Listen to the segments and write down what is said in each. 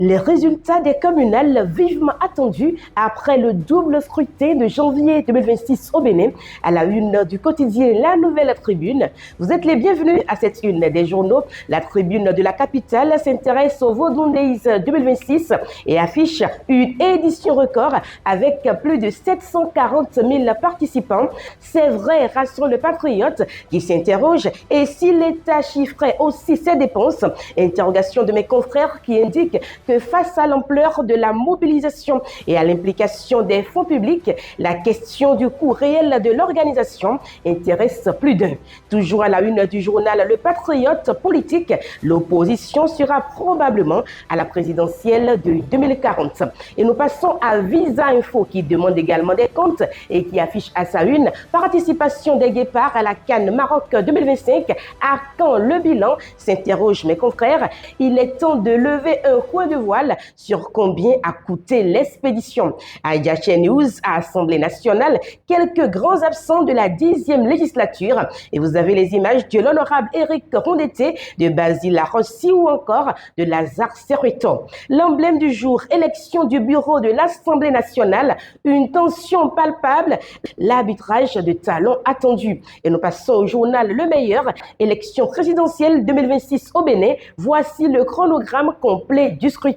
Les résultats des communales vivement attendus après le double scrutin de janvier 2026 au Bénin, à la une du quotidien La Nouvelle Tribune. Vous êtes les bienvenus à cette une des journaux. La Tribune de la capitale s'intéresse au Vodun Days 2026 et affiche une édition record avec plus de 740 000 participants. C'est vrai, rassure le patriote qui s'interroge. Et si l'État chiffrait aussi ses dépenses? Interrogation de mes confrères qui indiquent que face à l'ampleur de la mobilisation et à l'implication des fonds publics, la question du coût réel de l'organisation intéresse plus d'un. Toujours à la une du journal Le Patriote politique, l'opposition sera probablement à la présidentielle de 2040. Et nous passons à Visa Info qui demande également des comptes et qui affiche à sa une participation des guépards à la CAN Maroc 2025. À quand le bilan? S'interrogent mes confrères. Il est temps de lever un coin de voile sur combien a coûté l'expédition. À Yaché News, à Assemblée nationale, quelques grands absents de la 10e législature. Et vous avez les images de l'honorable Éric Rondeté, de Basile Larossi ou encore de Lazare Serrueton. L'emblème du jour, élection du bureau de l'Assemblée nationale, une tension palpable, l'arbitrage de talons attendu. Et nous passons au journal Le Meilleur, élection présidentielle 2026 au Bénin. Voici le chronogramme complet du scrutin.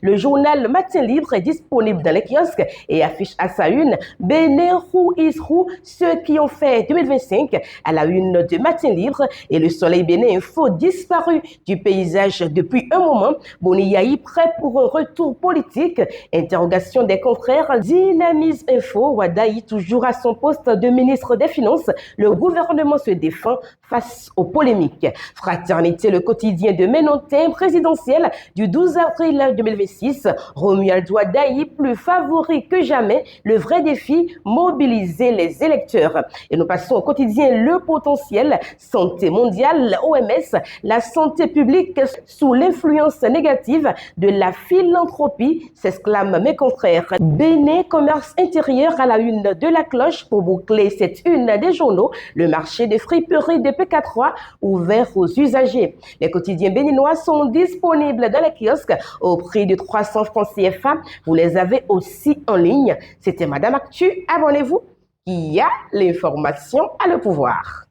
Le journal Matin Libre est disponible dans les kiosques et affiche à sa une Bénin Who is Who, ceux qui ont fait 2025 à la une de Matin Libre. Et le Soleil Bénin Info disparu du paysage depuis un moment. Boniaï prêt pour un retour politique? Interrogation des confrères. Dynamise Info, Wadaï toujours à son poste de ministre des Finances. Le gouvernement se défend face aux polémiques. Fraternité, le quotidien de Ménontin présidentiel du 12 avril 2026. Romuald Wadaï, plus favori que jamais. Le vrai défi, mobiliser les électeurs. Et nous passons au quotidien Le Potentiel. Santé mondiale, OMS, la santé publique sous l'influence négative de la philanthropie, s'exclament mes confrères. Bénin, commerce intérieur à la une de la cloche pour boucler cette une des journaux. Le marché des friperies de PK3 ouvert aux usagers. Les quotidiens béninois sont disponibles dans les kiosques au prix de 300 francs CFA. Vous les avez aussi en ligne. C'était Madame Actu. Abonnez-vous. Il y a l'information à le pouvoir.